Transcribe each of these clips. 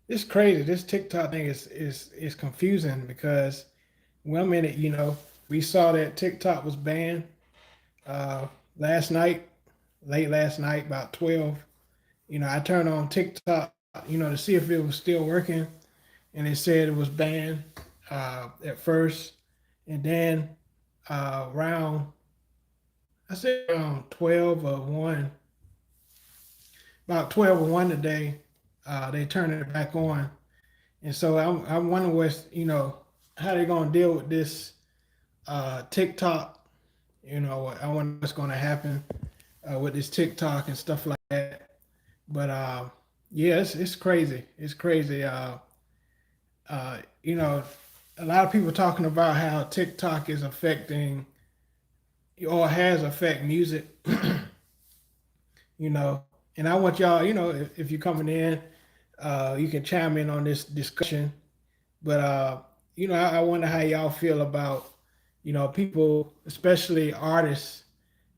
It's crazy. This TikTok thing is confusing because one minute, we saw that TikTok was banned uh last night, late last night, about 12. I turned on TikTok, to see if it was still working, and it said it was banned at first, and then around I said around 12 or 1, about 12 or 1 today, they turned it back on. And so I'm wondering how they're gonna deal with this TikTok. I wonder what's gonna happen with this TikTok and stuff like that. But yeah, it's crazy. It's crazy. Uh, you know, a lot of people talking about how TikTok is affecting or has affected music. And I want y'all, if you're coming in, you can chime in on this discussion. But I wonder how y'all feel about, people, especially artists,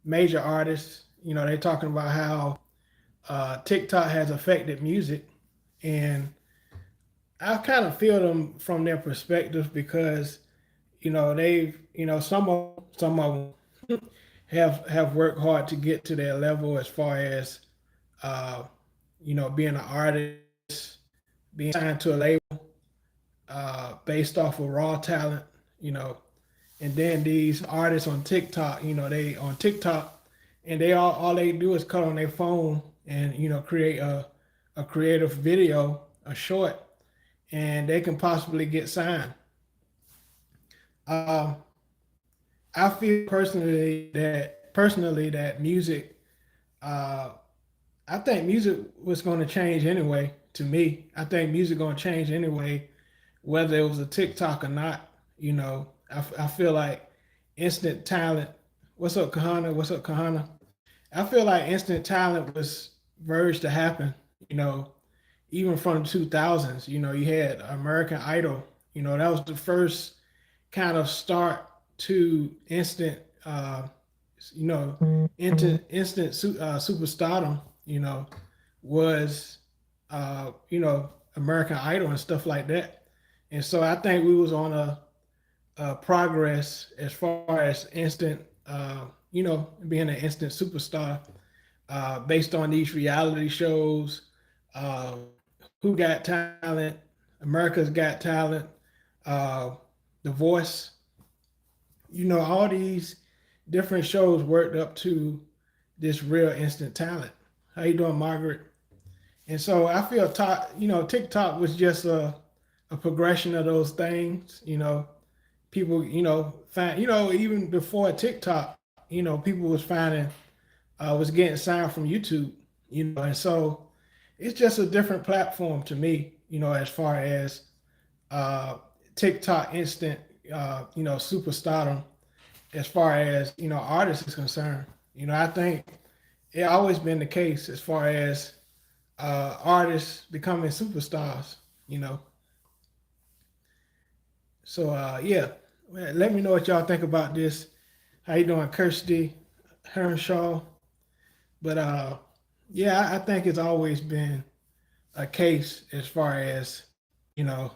major artists. They're talking about how TikTok has affected music, and I kind of feel them from their perspective because they've some of them have worked hard to get to their level as far as uh, being an artist, being signed to a label based off of raw talent, you know. And then these artists on TikTok, they on TikTok, and they all they do is cut on their phone and create a creative video, a short, and they can possibly get signed. Um, I feel personally that music, uh, I think music was going to change anyway. To me, I think music going to change anyway, whether it was a TikTok or not. I feel like instant talent. What's up, Kahana? What's up, Kahana? I feel like instant talent was verged to happen. Even from the 2000s. You had American Idol. That was the first kind of start to instant, you know, instant superstardom. Was American Idol and stuff like that. And so I think we was on a progress as far as instant, being an instant superstar based on these reality shows. Uh, Who Got Talent? America's Got Talent. Uh, the Voice. All these different shows worked up to this real instant talent. How you doing, Margaret? And so I feel, TikTok was just a progression of those things. People, find, even before TikTok, people was finding, was getting signed from YouTube. And so it's just a different platform to me. As far as uh, TikTok instant, superstardom. As far as artists is concerned, I think it always been the case as far as artists becoming superstars. You know, so yeah. Well, let me know what y'all think about this. How you doing, Kirsty Hernshaw? But yeah, I think it's always been a case as far as you know,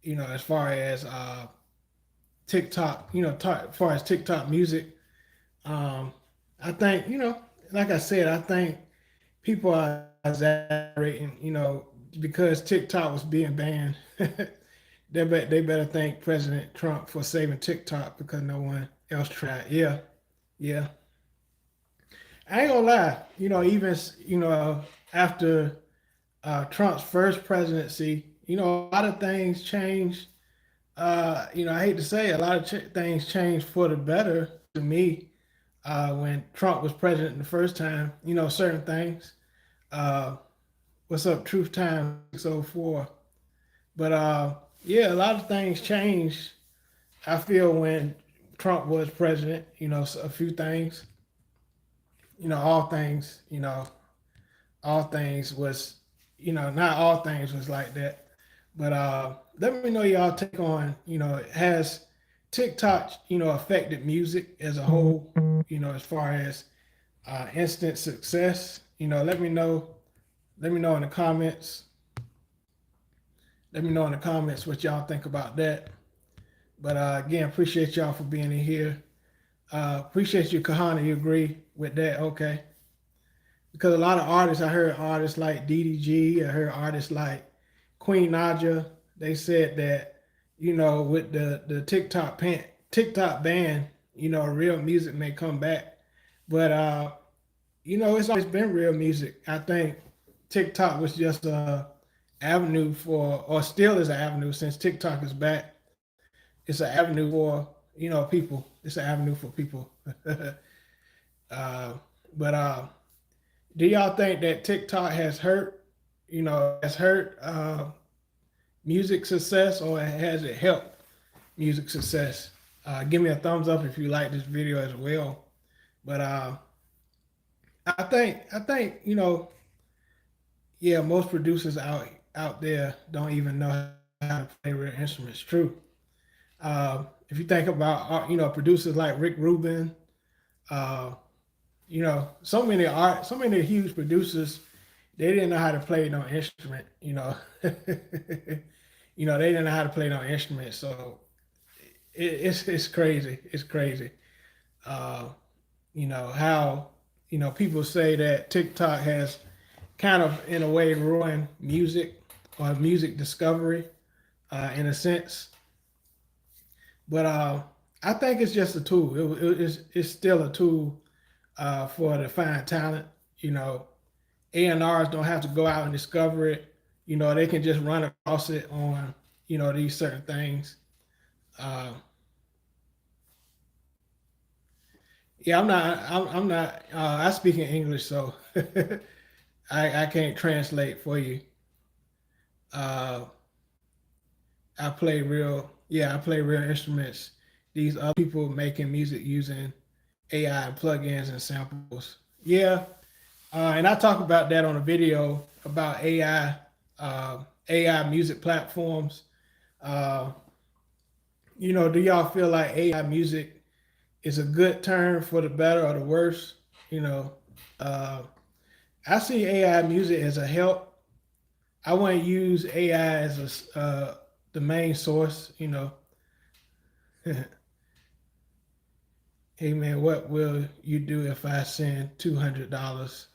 as far as TikTok, as far as TikTok music. Um, I think like I said, I think people are exaggerating. Because TikTok was being banned. They better thank President Trump for saving TikTok because no one else tried. Yeah, yeah. I ain't gonna lie. Even after Trump's first presidency, a lot of things changed. I hate to say it, a lot of things changed for the better to me when Trump was president the first time. Certain things. Uh, what's up, Truth Time 604? But yeah, a lot of things changed. I feel when Trump was president. A few things. All things. All things was. Not all things was like that. But let me know y'all take on, has TikTok, affected music as a whole, as far as instant success. Let me know. Let me know in the comments. Let me know in the comments what y'all think about that. But again, appreciate y'all for being in here. Appreciate you, Kahana. You agree with that? Okay. Because a lot of artists, I heard artists like DDG, I heard artists like Queen Naja. They said that, with the TikTok ban, real music may come back. But it's always been real music. I think TikTok was just a avenue for, or still is an avenue since TikTok is back. It's an avenue for people. It's an avenue for people. uh, but do y'all think that TikTok has hurt music success, or has it helped music success? Give me a thumbs up if you like this video as well. But I think yeah, most producers out there don't even know how to play real instruments. True. If you think about producers like Rick Rubin, uh, so many huge producers, they didn't know how to play no instrument. They didn't know how to play no instrument. So it's crazy. It's crazy. Uh, how people say that TikTok has kind of in a way ruined music or music discovery in a sense. But I think it's just a tool. It's still a tool for to find talent. A&Rs don't have to go out and discover it. They can just run across it on these certain things. Uh, yeah, I'm not. I speak in English, so I can't translate for you. Uh, I play real. Yeah, I play real instruments. These other people making music using AI and plugins and samples. Yeah, and I talk about that on a video about AI music platforms. Uh, do y'all feel like AI music is a good term for the better or the worse? You know, uh, I see AI music as a help. I wouldn't use AI as the main source. Hey man, what will you do if I send $200?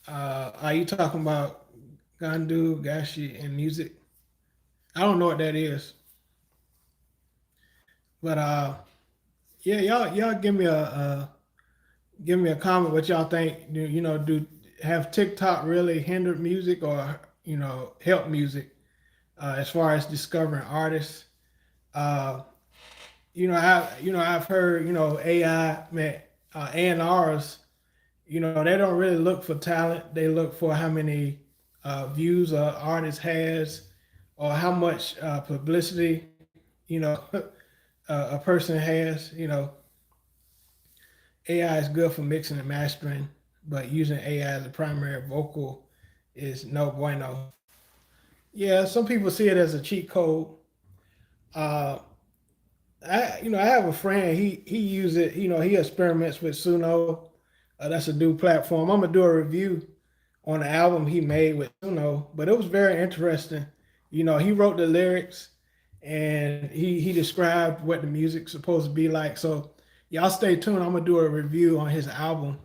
Are you talking about Gandu, Gashi, and music? I don't know what that is, but yeah, y'all give me a comment what y'all think. Do have TikTok really hindered music or help music as far as discovering artists? Uh, I've heard AI man A&Rs. They don't really look for talent. They look for how many views an artist has or how much publicity you know a person has. AI is good for mixing and mastering, but using AI as a primary vocal is no bueno. Yeah, some people see it as a cheat code. Uh, I have a friend. He uses it. He experiments with Suno. That's a new platform. I'm gonna do a review on the album he made with Suno, but it was very interesting. He wrote the lyrics and he described what the music's supposed to be like. So y'all stay tuned. I'm gonna do a review on his album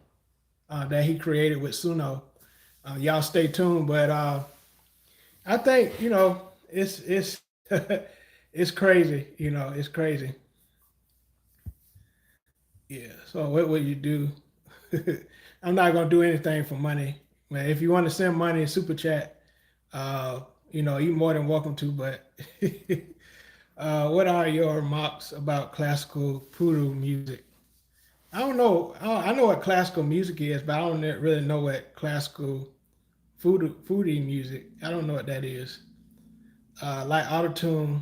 that he created with Suno. Y'all stay tuned. But I think it's it's crazy. It's crazy. Yeah. So what would you do? I'm not gonna do anything for money. Man, if you want to send money in super chat, you're more than welcome to. But what are your remarks about classical poodle music? I don't know. I know what classical music is, but I don't really know what classical foodie music. I don't know what that is. Like autotune.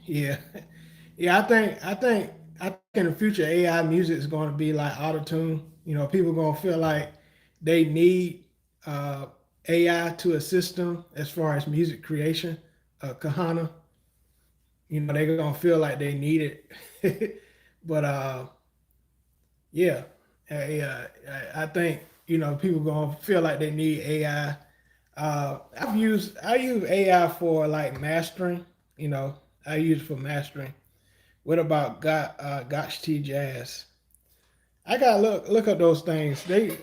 Yeah, yeah. I think in the future AI music is going to be like autotune. People are going to feel like they need uh, AI to assist them as far as music creation. Kahana, they're going to feel like they need it. But yeah, yeah. I think people going to feel like they need AI I use AI for like mastering. You know, I use it for mastering. What about Gotch T Jazz? I gotta look up those things. They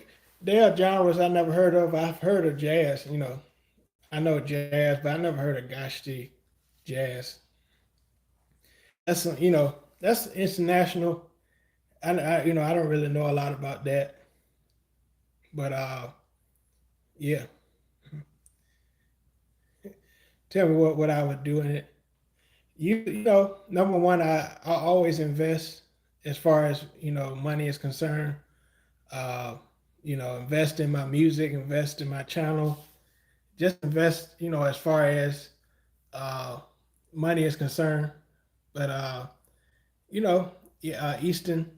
are genres I never heard of. I've heard of jazz. You know, I know jazz, but I never heard of Gotch T Jazz. That's international. I don't really know a lot about that, but yeah. Tell me what I would do in it. You know, number one, I always invest as far as money is concerned. Uh, invest in my music, invest in my channel, just invest. As far as uh, money is concerned. But yeah, Easton,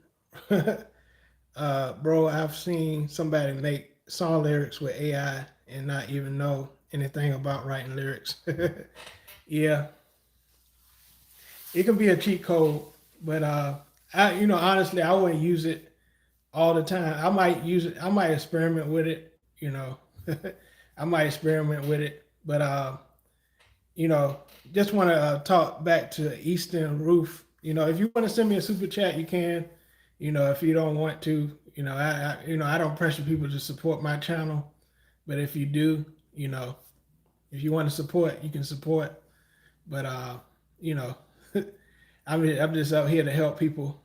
bro, I've seen somebody make song lyrics with AI and not even know anything about writing lyrics. Yeah, it can be a cheat code, but honestly, I wouldn't use it all the time. I might use it. I might experiment with it. I might experiment with it, but you know, just want to talk back to Easton Roof. If you want to send me a super chat, you can. If you don't want to, I don't pressure people to support my channel. But if you do, you know, if you want to support, you can support. But you know, I'm just out here to help people.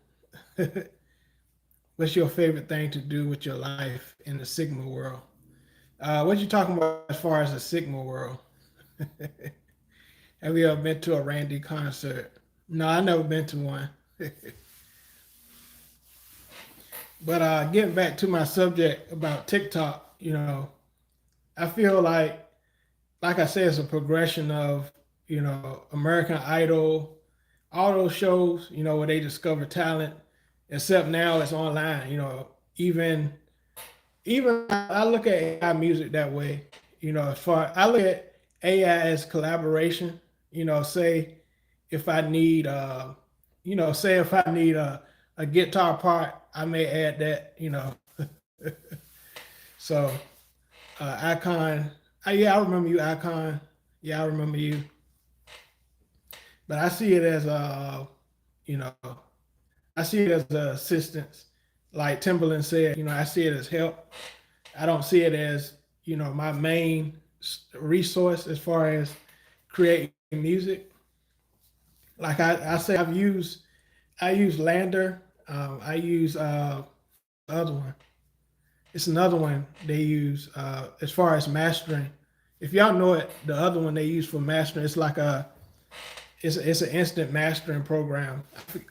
What's your favorite thing to do with your life in the Sigma world? What you talking about as far as the Sigma world? Have you ever been to a Randy concert? No, I never been to one. But getting back to my subject about TikTok, I feel like I said, it's a progression of, American Idol, all those shows, where they discover talent, except now it's online. Even even I look at AI music that way. As far I look at AI as collaboration. Say if I need say if I need a guitar part, I may add that. So Icon, yeah, I remember you, Icon. Yeah, I remember you. But I see it as you know, I see it as assistance. Like Timberland said, I see it as help. I don't see it as my main resource as far as creating music. Like I say, I use Lander. I use what's the other one? It's another one they use as far as mastering. If y'all know it, the other one they use for mastering, it's an instant mastering program.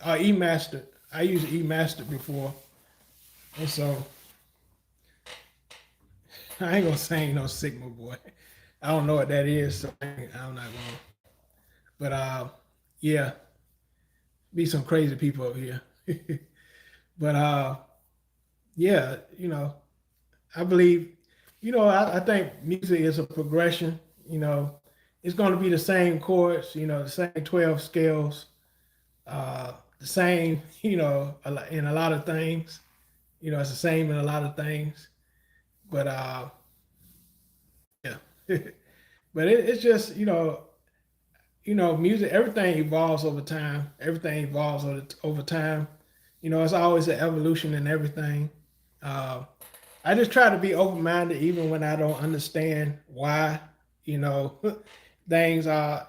eMaster. I used eMaster before, and so I ain't gonna sing no Sigma boy. I don't know what that is, so I'm not gonna. But yeah, be some crazy people over here. But yeah, I believe, I think music is a progression. It's going to be the same chords, the same 12 scales, the same, in a lot of things. It's the same in a lot of things. But yeah, but it's just, music. Everything evolves over time. Everything evolves over time. It's always an evolution in everything. Uh, I just try to be open minded, even when I don't understand why, you know, things are,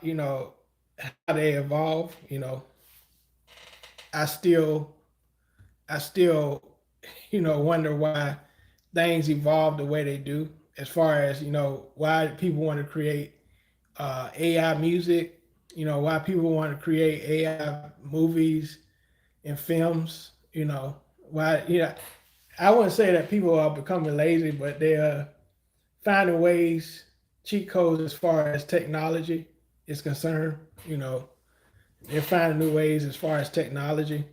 how they evolve. I still, I still, wonder why things evolve the way they do. As far as why people want to create AI music, why people want to create AI movies and films. Why, I wouldn't say that people are becoming lazy, but they are finding ways, cheat codes as far as technology is concerned. They're finding new ways as far as technology.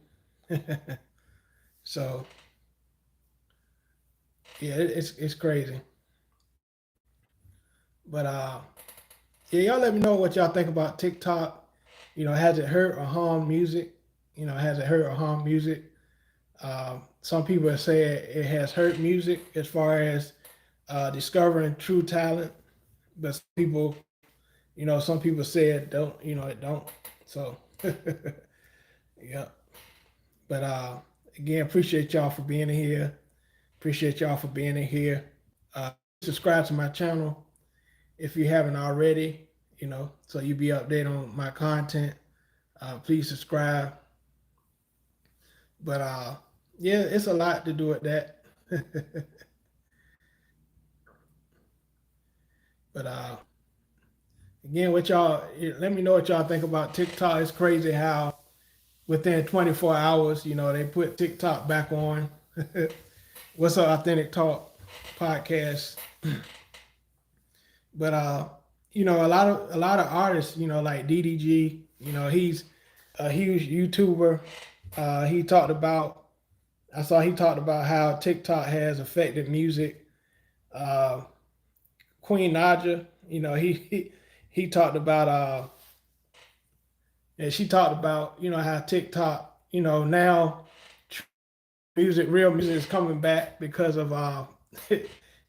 So yeah, it's crazy. But yeah, y'all let me know what y'all think about TikTok. Has it hurt or harmed music? Has it hurt or harmed music? Some people have said it has hurt music as far as discovering true talent. but some people, some people say it don't, it don't. So, yeah. But again, appreciate y'all for being in here. Appreciate y'all for being in here. Subscribe to my channel if you haven't already, so you be updated on my content. Please subscribe. But yeah, it's a lot to do with that. But again, what y'all let me know what y'all think about TikTok. It's crazy how within 24 hours, they put TikTok back on. What's up, Authentic Talk podcast? But a lot of artists, like DDG, he's a huge YouTuber. He talked about I saw he talked about how TikTok has affected music. Uh, Queen Naja, he talked about and she talked about how TikTok, now real music is coming back because of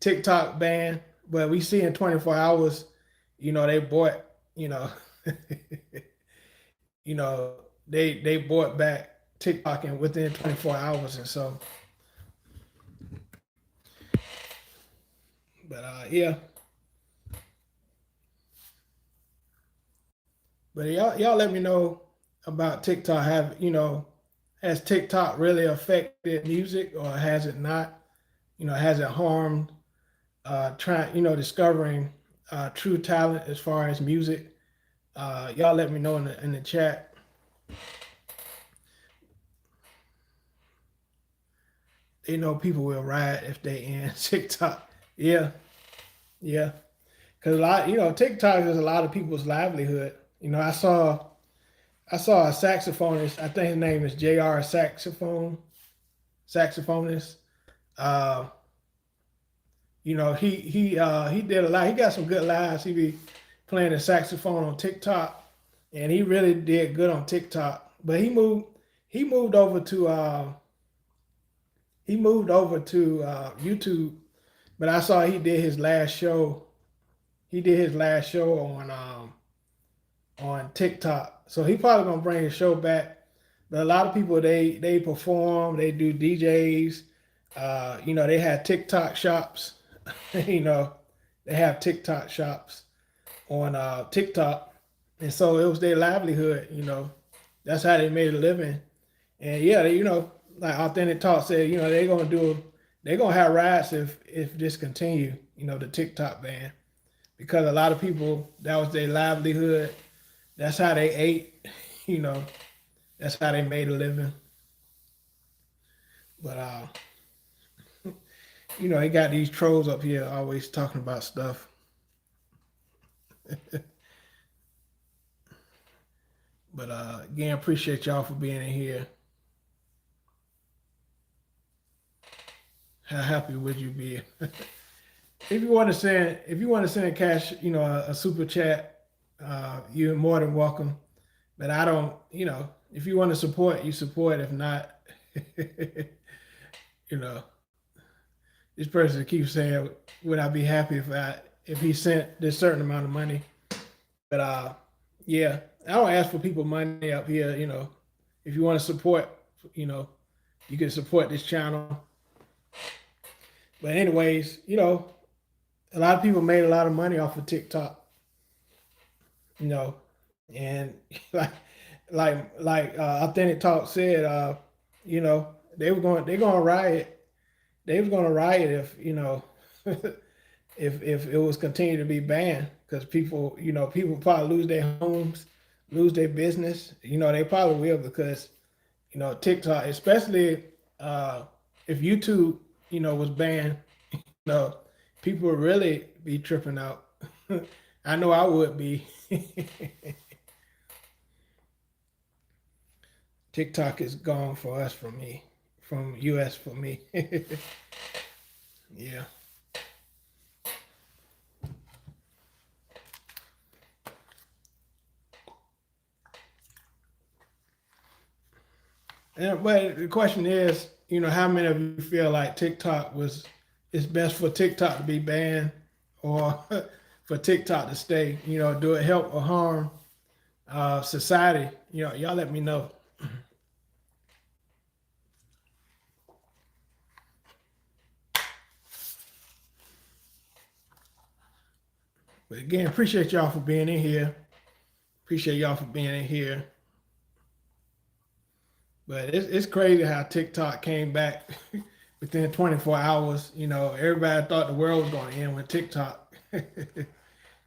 TikTok ban. But we see in 24 hours, they bought, you know, they bought back TikTok and within 24 hours, and so, but yeah, but y'all let me know about TikTok. Has TikTok really affected music or has it not? Has it harmed trying, discovering true talent as far as music? Y'all let me know in the chat. They know people will riot if they in TikTok. Yeah, yeah. Because a lot, TikTok is a lot of people's livelihood. I saw a saxophonist. I think his name is Jr. Saxophonist. Uh, he did a lot. He got some good lives. He be playing the saxophone on TikTok, and he really did good on TikTok. But he moved over to YouTube. But I saw he did his last show. He did his last show on TikTok. So he probably gonna bring his show back. But a lot of people they perform, they do DJs. They have TikTok shops. you know, they have TikTok shops on TikTok, and so it was their livelihood. That's how they made a living. And yeah, like Authentic Talk said, they're gonna have riots if this continue. The TikTok ban, because a lot of people that was their livelihood. That's how they ate. You know, that's how they made a living. But they got these trolls up here always talking about stuff. But again, appreciate y'all for being in here. How happy would you be? If you want to send cash, a super chat, you're more than welcome. But I don't, if you want to support, you support. If not, you know, this person keeps saying, would I be happy if he sent this certain amount of money? But yeah, I don't ask for people money up here. If you want to support, you know, you can support this channel. But anyways, a lot of people made a lot of money off of TikTok. You know, and Authentic Talk said, they're gonna riot. They was gonna riot if if it was continued to be banned, because people probably lose their homes, lose their business. They probably will, because TikTok, especially if YouTube was banned, know, people would really be tripping out. I know I would be. TikTok is gone for us, from me, from US for me. Yeah. But the question is, how many of you feel like it's best for TikTok to be banned, or for TikTok to stay? Do it help or harm society? Y'all let me know. But again, appreciate y'all for being in here. Appreciate y'all for being in here. But it's crazy how TikTok came back within 24 hours. Everybody thought the world was going to end with TikTok.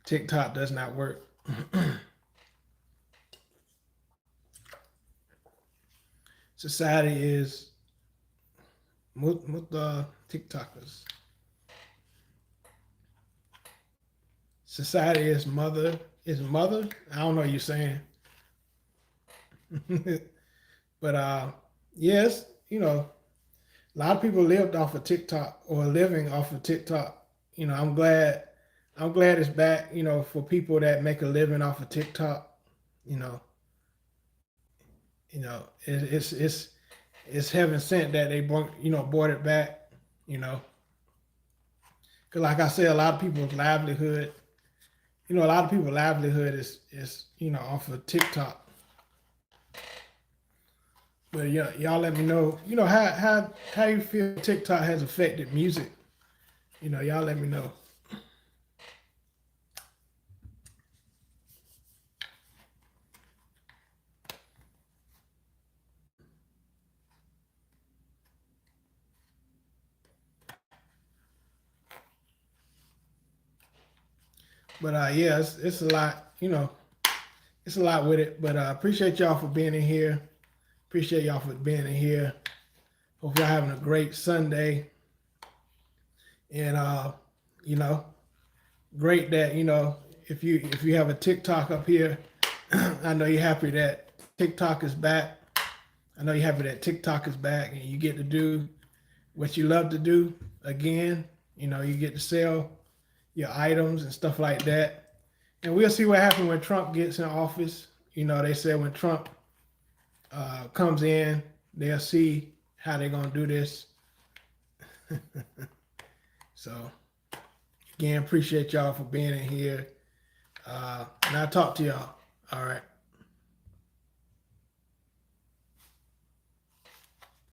TikTok does not work. Society is TikTokers. Society is mother. I don't know what you're saying. But yes, a lot of people lived off of TikTok or living off of TikTok. I'm glad it's back, for people that make a living off of TikTok. You know, it's heaven sent that they brought it back, you know. Cause like I said, a lot of people's livelihood is off of TikTok. But yeah, y'all let me know, how you feel TikTok has affected music. Y'all let me know. But yeah, it's a lot, it's a lot with it. But I appreciate y'all for being in here. Appreciate y'all for being in here. Hope y'all having a great Sunday. And you know, great that if you have a TikTok up here, I know you're happy that TikTok is back. I know you're happy that TikTok is back and you get to do what you love to do again. You get to sell your items and stuff like that. And we'll see what happens when Trump gets in office. They said when Trump comes in, they'll see how they're going to do this. So, again, appreciate y'all for being in here. And I'll talk to y'all. All right.